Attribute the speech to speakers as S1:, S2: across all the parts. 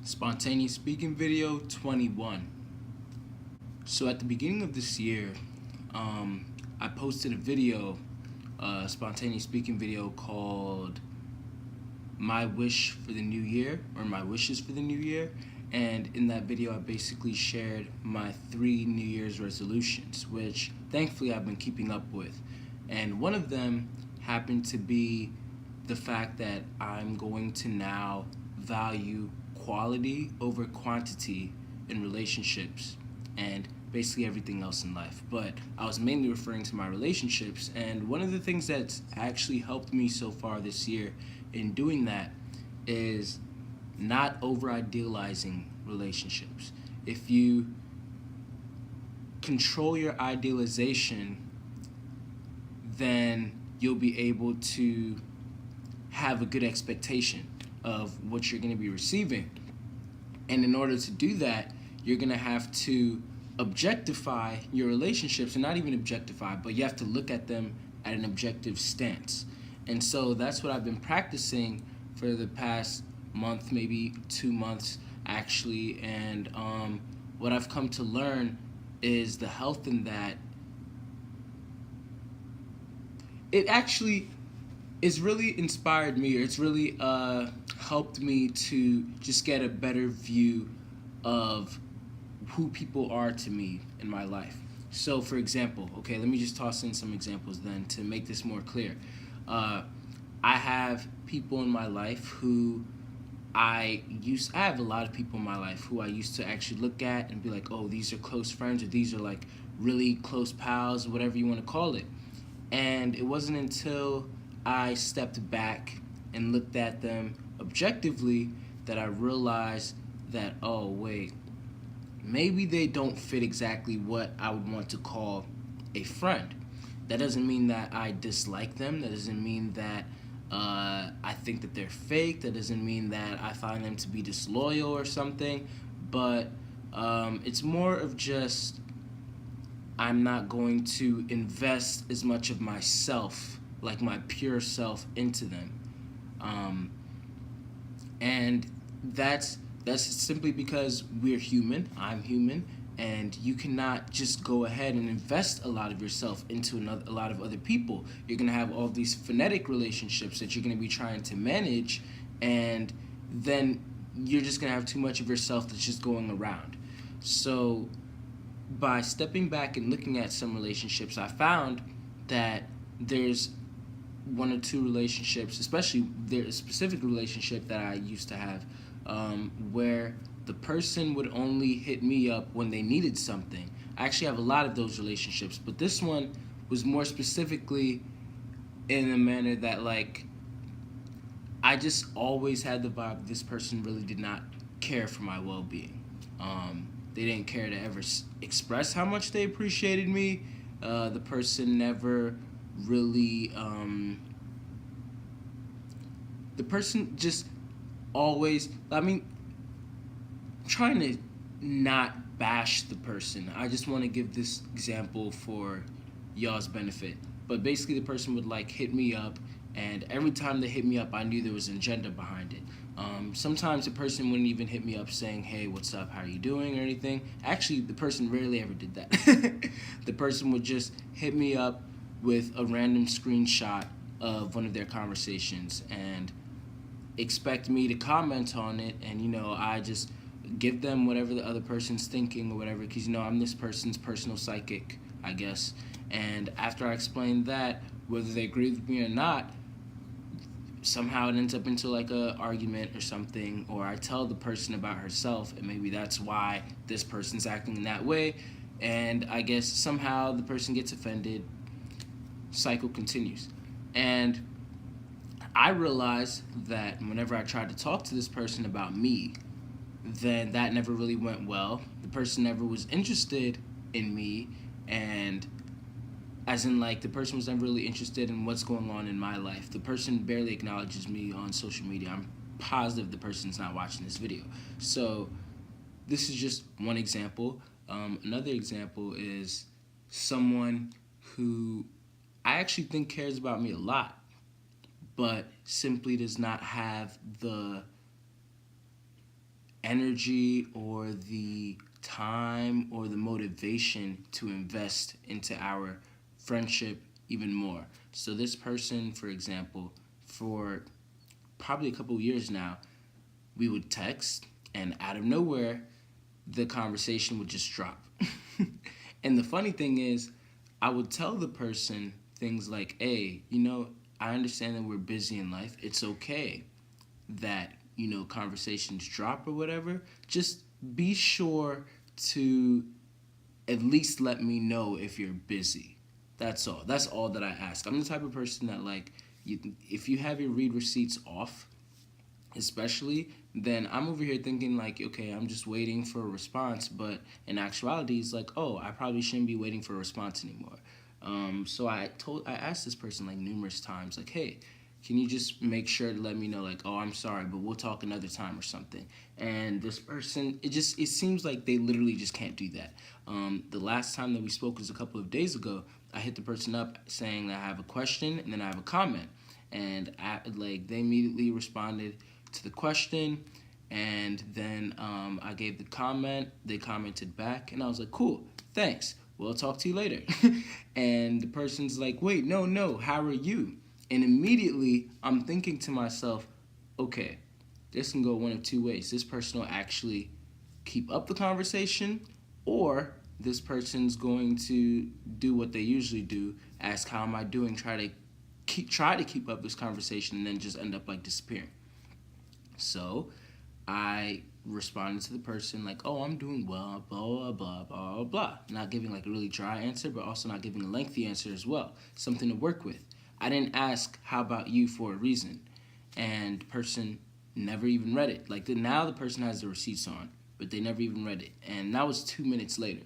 S1: Spontaneous speaking video 21. So at the beginning of this year, I posted a video, a spontaneous speaking video called My Wish for the New Year, or My Wishes for the New Year. And in that video, I basically shared my 3 New Year's resolutions, which thankfully I've been keeping up with. And one of them happened to be the fact that I'm going to now value quality over quantity in relationships and basically everything else in life. But I was mainly referring to my relationships, and one of the things that's actually helped me so far this year in doing that is not over idealizing relationships. If you control your idealization, then you'll be able to have a good expectation of what you're going to be receiving. And in order to do that, you're going to have to objectify your relationships, and not even objectify, but you have to look at them at an objective stance. And so that's what I've been practicing for the past month, maybe 2 months actually. And what I've come to learn is the health in that. It actually it's really inspired me, or it's really helped me to just get a better view of who people are to me in my life. So for example, okay, let me just toss in some examples then to make this more clear. I have people in my life who I have a lot of people in my life who I used to actually look at and be like, oh, these are close friends, or these are like really close pals, or whatever you want to call it. And it wasn't until I stepped back and looked at them objectively that I realized that, oh wait, maybe they don't fit exactly what I would want to call a friend. That doesn't mean that I dislike them. That doesn't mean that I think that they're fake. That doesn't mean that I find them to be disloyal or something. But it's more of just I'm not going to invest as much of myself, like my pure self, into them. And that's simply because we're human. I'm human, and you cannot just go ahead and invest a lot of yourself into a lot of other people. You're gonna have all these phonetic relationships that you're gonna be trying to manage, and then you're just gonna have too much of yourself that's just going around. So by stepping back and looking at some relationships, I found that there's 1 or 2 relationships, especially there's a specific relationship that I used to have, where the person would only hit me up when they needed something. I actually have a lot of those relationships, but this one was more specifically in a manner that, like, I just always had the vibe this person really did not care for my well-being. They didn't care to ever express how much they appreciated me. The person never really, the person just always, trying to not bash the person. I just want to give this example for y'all's benefit. But basically the person would like hit me up, and every time they hit me up, I knew there was an agenda behind it. Sometimes the person wouldn't even hit me up saying, hey, what's up, how are you doing, or anything. Actually, the person rarely ever did that. The person would just hit me up with a random screenshot of one of their conversations and expect me to comment on it, and I just give them whatever the other person's thinking or whatever, because I'm this person's personal psychic, I guess. And after I explain that, whether they agree with me or not, somehow it ends up into like a argument or something, or I tell the person about herself, and maybe that's why this person's acting in that way, and I guess somehow the person gets offended. Cycle continues. And I realized that whenever I tried to talk to this person about me, then that never really went well. The person never was interested in me, and as in, like, the person was never really interested in what's going on in my life. The person barely acknowledges me on social media. I'm positive the person's not watching this video. So this is just one example. Another example is someone who I actually think cares about me a lot, but simply does not have the energy or the time or the motivation to invest into our friendship even more. So this person, for example, for probably a couple of years now, we would text, and out of nowhere, the conversation would just drop. And the funny thing is, I would tell the person things like, hey, I understand that we're busy in life. It's okay that, conversations drop or whatever. Just be sure to at least let me know if you're busy. That's all. That's all that I ask. I'm the type of person that, like, if you have your read receipts off, especially, then I'm over here thinking like, okay, I'm just waiting for a response, but in actuality, it's like, oh, I probably shouldn't be waiting for a response anymore. So I asked this person like numerous times, like, hey, can you just make sure to let me know, like, oh, I'm sorry, but we'll talk another time or something. And this person, it seems like they literally just can't do that. The last time that we spoke was a couple of days ago. I hit the person up saying that I have a question and then I have a comment, and they immediately responded to the question, and then I gave the comment. They commented back, and I was like, cool, thanks. We'll talk to you later. And the person's like, wait, no, how are you? And immediately I'm thinking to myself, okay, this can go one of two ways. This person will actually keep up the conversation, or this person's going to do what they usually do, ask how am I doing, try to keep up this conversation, and then just end up like disappearing. So I responded to the person like, oh, I'm doing well, blah, blah, blah, blah, blah. Not giving like a really dry answer, but also not giving a lengthy answer as well. Something to work with. I didn't ask, how about you, for a reason. And the person never even read it. Like, now the person has the receipts on, but they never even read it. And that was 2 minutes later.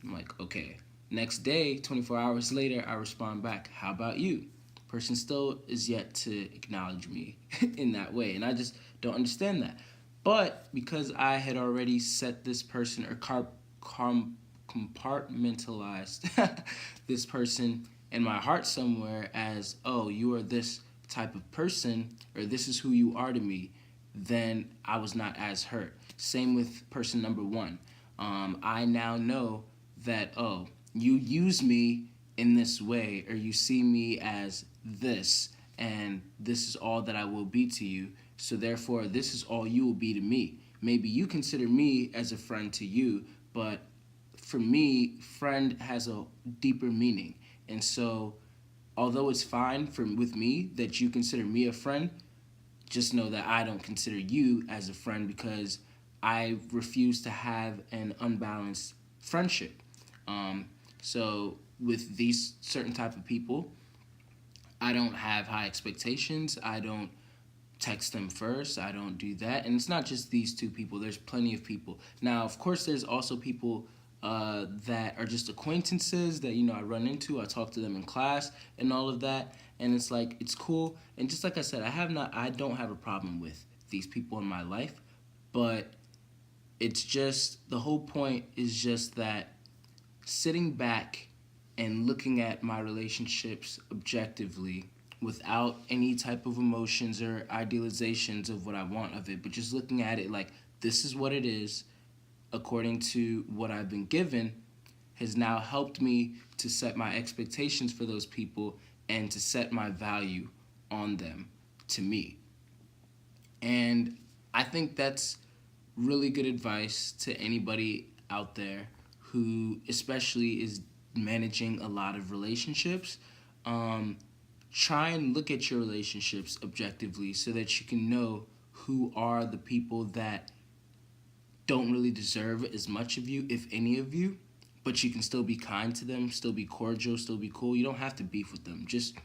S1: I'm like, okay. Next day, 24 hours later, I respond back, how about you? Person still is yet to acknowledge me in that way. And I just don't understand that. But because I had already set this person or compartmentalized this person in my heart somewhere as, oh, you are this type of person, or this is who you are to me, then I was not as hurt. Same with person number one. I now know that, oh, you use me in this way, or you see me as this, and this is all that I will be to you, so therefore this is all you will be to me. Maybe you consider me as a friend to you, but for me, friend has a deeper meaning. And so although it's fine with me that you consider me a friend, just know that I don't consider you as a friend, because I refuse to have an unbalanced friendship. So with these certain type of people, I don't have high expectations. I don't text them first. I don't do that. And it's not just these two people. There's plenty of people. Now, of course, there's also people that are just acquaintances that, I run into. I talk to them in class and all of that. And it's like, it's cool. And just like I said, I don't have a problem with these people in my life. But it's just, the whole point is just that sitting back and looking at my relationships objectively without any type of emotions or idealizations of what I want of it, but just looking at it like, this is what it is according to what I've been given, has now helped me to set my expectations for those people and to set my value on them to me. And I think that's really good advice to anybody out there who especially is managing a lot of relationships. Try and look at your relationships objectively so that you can know who are the people that don't really deserve as much of you, if any of you, but you can still be kind to them, still be cordial, still be cool. You don't have to beef with them. Just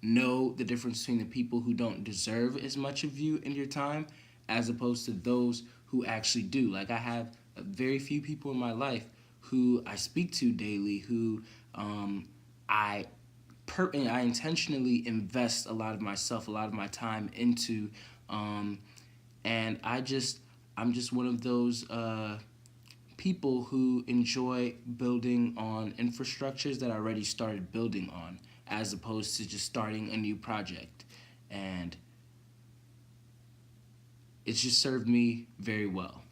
S1: know the difference between the people who don't deserve as much of you in your time as opposed to those who actually do. Like, I have very few people in my life who I speak to daily, who I intentionally invest a lot of myself, a lot of my time into, and I'm just one of those people who enjoy building on infrastructures that I already started building on, as opposed to just starting a new project, and it's just served me very well.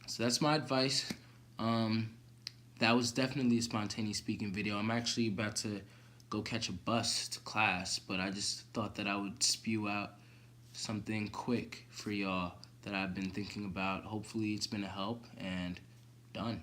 S1: So that's my advice. Um, that was definitely a spontaneous speaking video. I'm actually about to go catch a bus to class, but I just thought that I would spew out something quick for y'all that I've been thinking about. Hopefully, it's been a help, and done.